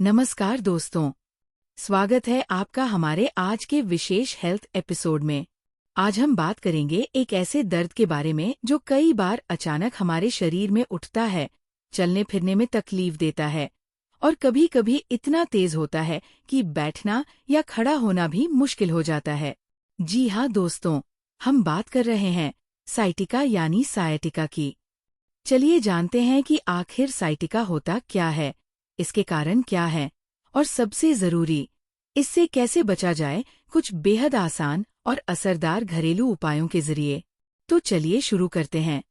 नमस्कार दोस्तों, स्वागत है आपका हमारे आज के विशेष हेल्थ एपिसोड में। आज हम बात करेंगे एक ऐसे दर्द के बारे में जो कई बार अचानक हमारे शरीर में उठता है, चलने फिरने में तकलीफ देता है और कभी-कभी इतना तेज होता है कि बैठना या खड़ा होना भी मुश्किल हो जाता है। जी हाँ दोस्तों, हम बात कर रहे हैं साइटिका यानी सायाटिका की। चलिए जानते हैं कि आखिर साइटिका होता क्या है, इसके कारण क्या है और सबसे जरूरी, इससे कैसे बचा जाए कुछ बेहद आसान और असरदार घरेलू उपायों के जरिए। तो चलिए शुरू करते हैं।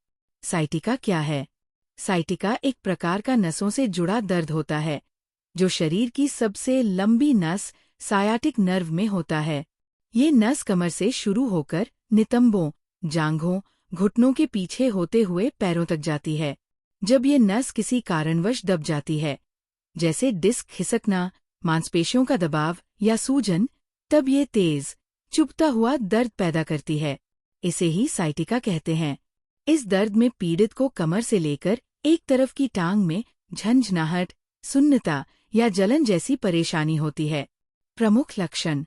साइटिका क्या है? साइटिका एक प्रकार का नसों से जुड़ा दर्द होता है, जो शरीर की सबसे लंबी नस सायाटिक नर्व में होता है। ये नस कमर से शुरू होकर नितंबों, जांघों, घुटनों के पीछे होते हुए पैरों तक जाती है। जब ये नस किसी कारणवश दब जाती है, जैसे डिस्क खिसकना, मांसपेशियों का दबाव या सूजन, तब ये तेज, चुभता हुआ दर्द पैदा करती है। इसे ही साइटिका कहते हैं। इस दर्द में पीड़ित को कमर से लेकर एक तरफ की टांग में झंझनाहट, सुन्नता या जलन जैसी परेशानी होती है। प्रमुख लक्षण: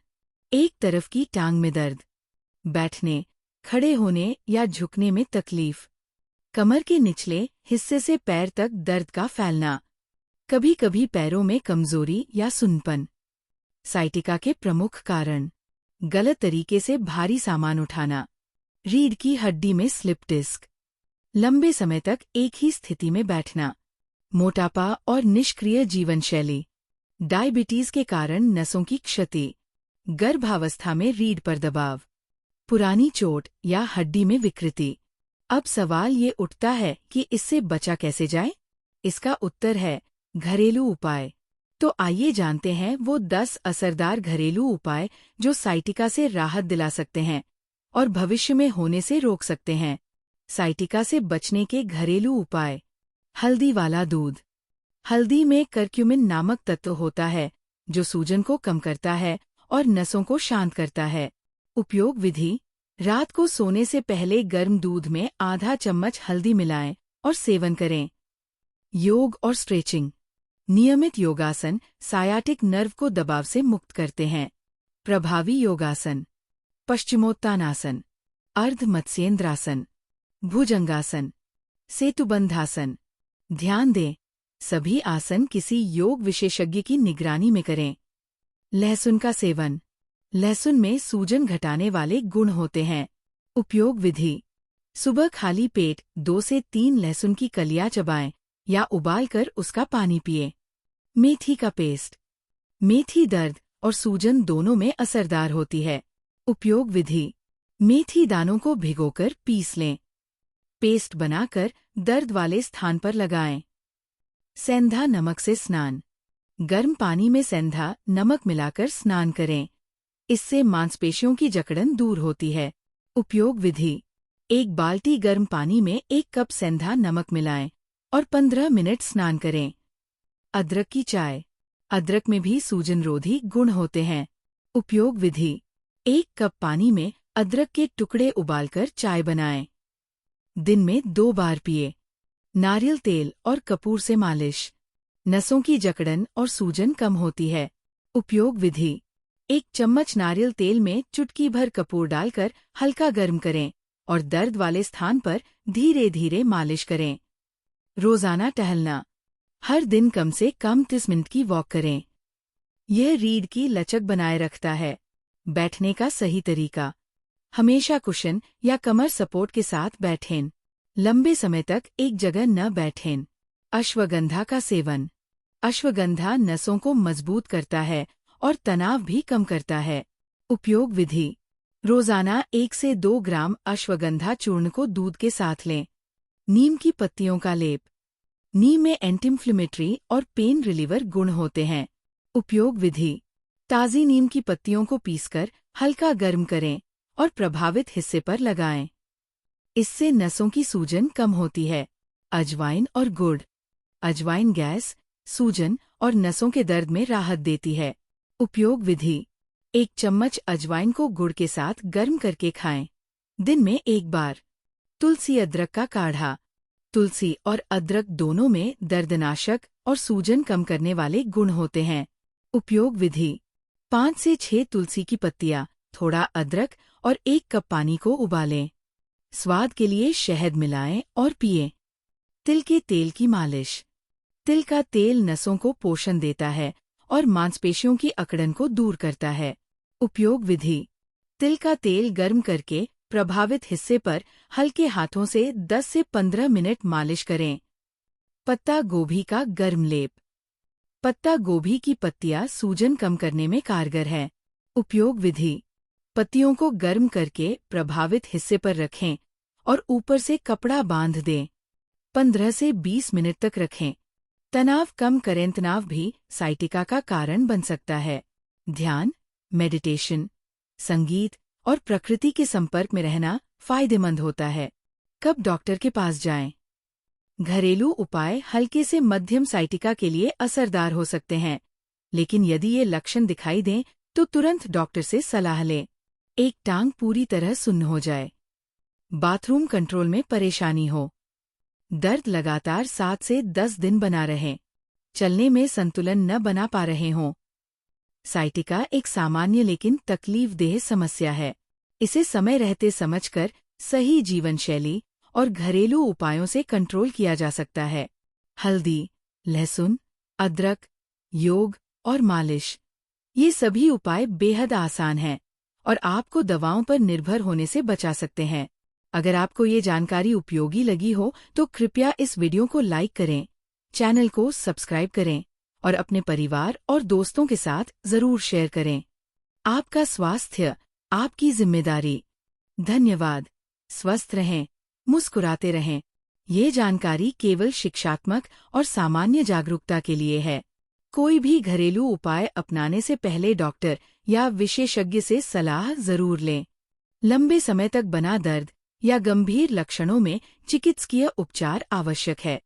एक तरफ की टांग में दर्द, बैठने, खड़े होने या झुकने में तकलीफ, कमर के निचले हिस्से से पैर तक दर्द का फैलना, कभी कभी पैरों में कमजोरी या सुन्नपन। साइटिका के प्रमुख कारण: गलत तरीके से भारी सामान उठाना, रीढ़ की हड्डी में स्लिप डिस्क, लंबे समय तक एक ही स्थिति में बैठना, मोटापा और निष्क्रिय जीवन शैली, डायबिटीज के कारण नसों की क्षति, गर्भावस्था में रीढ़ पर दबाव, पुरानी चोट या हड्डी में विकृति। अब सवाल ये उठता है कि इससे बचा कैसे जाए? इसका उत्तर है घरेलू उपाय। तो आइए जानते हैं वो 10 असरदार घरेलू उपाय जो साइटिका से राहत दिला सकते हैं और भविष्य में होने से रोक सकते हैं। साइटिका से बचने के घरेलू उपाय: हल्दी वाला दूध। हल्दी में करक्यूमिन नामक तत्व होता है जो सूजन को कम करता है और नसों को शांत करता है। उपयोग विधि: रात को सोने से पहले गर्म दूध में आधा चम्मच हल्दी मिलाएं और सेवन करें। योग और स्ट्रेचिंग: नियमित योगासन सायाटिक नर्व को दबाव से मुक्त करते हैं। प्रभावी योगासन: पश्चिमोत्तानासन, अर्ध मत्स्येंद्रासन, भुजंगासन, सेतुबंधासन। ध्यान दें, सभी आसन किसी योग विशेषज्ञ की निगरानी में करें। लहसुन का सेवन: लहसुन में सूजन घटाने वाले गुण होते हैं। उपयोग विधि: सुबह खाली पेट 2 से 3 लहसुन की कलियां चबाएं या उबालकर उसका पानी पिएं। मेथी का पेस्ट: मेथी दर्द और सूजन दोनों में असरदार होती है। उपयोग विधि: मेथी दानों को भिगोकर पीस लें, पेस्ट बनाकर दर्द वाले स्थान पर लगाएं। सेंधा नमक से स्नान: गर्म पानी में सेंधा नमक मिलाकर स्नान करें, इससे मांसपेशियों की जकड़न दूर होती है। उपयोग विधि: 1 बाल्टी गर्म पानी में 1 कप सेंधा नमक मिलाएं और 15 मिनट स्नान करें। अदरक की चाय: अदरक में भी सूजनरोधी गुण होते हैं। उपयोग विधि: 1 कप पानी में अदरक के टुकड़े उबालकर चाय बनाएं, दिन में 2 बार पिए। नारियल तेल और कपूर से मालिश: नसों की जकड़न और सूजन कम होती है। उपयोग विधि: 1 चम्मच नारियल तेल में चुटकी भर कपूर डालकर हल्का गर्म करें और दर्द वाले स्थान पर धीरे धीरे मालिश करें। रोजाना टहलना: हर दिन कम से कम 30 मिनट की वॉक करें, यह रीढ़ की लचक बनाए रखता है। बैठने का सही तरीका: हमेशा कुशन या कमर सपोर्ट के साथ बैठें, लंबे समय तक एक जगह न बैठें। अश्वगंधा का सेवन: अश्वगंधा नसों को मजबूत करता है और तनाव भी कम करता है। उपयोग विधि: रोजाना 1 से 2 ग्राम अश्वगंधा चूर्ण को दूध के साथ लें। नीम की पत्तियों का लेप: नीम में एंटी इंफ्लेमेटरी और पेन रिलीवर गुण होते हैं। उपयोग विधि: ताज़ी नीम की पत्तियों को पीसकर हल्का गर्म करें और प्रभावित हिस्से पर लगाएं, इससे नसों की सूजन कम होती है। अजवाइन और गुड़: अजवाइन गैस, सूजन और नसों के दर्द में राहत देती है। उपयोग विधि: 1 चम्मच अजवाइन को गुड़ के साथ गर्म करके खाएं, दिन में 1 बार। तुलसी अदरक का काढ़ा: तुलसी और अदरक दोनों में दर्दनाशक और सूजन कम करने वाले गुण होते हैं। उपयोग विधि: 5 से 6 तुलसी की पत्तियां, थोड़ा अदरक और 1 कप पानी को उबालें। स्वाद के लिए शहद मिलाएं और पिएं। तिल के तेल की मालिश: तिल का तेल नसों को पोषण देता है और मांसपेशियों की अकड़न को दूर करता है। उपयोग विधि: तिल का तेल गर्म करके प्रभावित हिस्से पर हल्के हाथों से 10 से 15 मिनट मालिश करें। पत्ता गोभी का गर्म लेप: पत्ता गोभी की पत्तियां सूजन कम करने में कारगर है। उपयोग विधि: पत्तियों को गर्म करके प्रभावित हिस्से पर रखें और ऊपर से कपड़ा बांध दें। 15 से 20 मिनट तक रखें। तनाव कम करें: तनाव भी साइटिका का कारण बन सकता है। ध्यान, मेडिटेशन, संगीत और प्रकृति के संपर्क में रहना फायदेमंद होता है। कब डॉक्टर के पास जाएं? घरेलू उपाय हल्के से मध्यम साइटिका के लिए असरदार हो सकते हैं, लेकिन यदि ये लक्षण दिखाई दें तो तुरंत डॉक्टर से सलाह लें। एक टांग पूरी तरह सुन्न हो जाए। बाथरूम कंट्रोल में परेशानी हो। दर्द लगातार 7 से 10 दिन बना रहे। चलने में संतुलन न बना पा रहे हों। साइटिका एक सामान्य लेकिन तकलीफदेह समस्या है। इसे समय रहते समझकर सही जीवन शैली और घरेलू उपायों से कंट्रोल किया जा सकता है। हल्दी, लहसुन, अदरक, योग और मालिश, ये सभी उपाय बेहद आसान हैं और आपको दवाओं पर निर्भर होने से बचा सकते हैं। अगर आपको ये जानकारी उपयोगी लगी हो तो कृपया इस वीडियो को लाइक करें, चैनल को सब्सक्राइब करें और अपने परिवार और दोस्तों के साथ जरूर शेयर करें। आपका स्वास्थ्य आपकी जिम्मेदारी। धन्यवाद। स्वस्थ रहें, मुस्कुराते रहें। ये जानकारी केवल शिक्षात्मक और सामान्य जागरूकता के लिए है। कोई भी घरेलू उपाय अपनाने से पहले डॉक्टर या विशेषज्ञ से सलाह जरूर लें। लंबे समय तक बना दर्द या गंभीर लक्षणों में चिकित्सकीय उपचार आवश्यक है।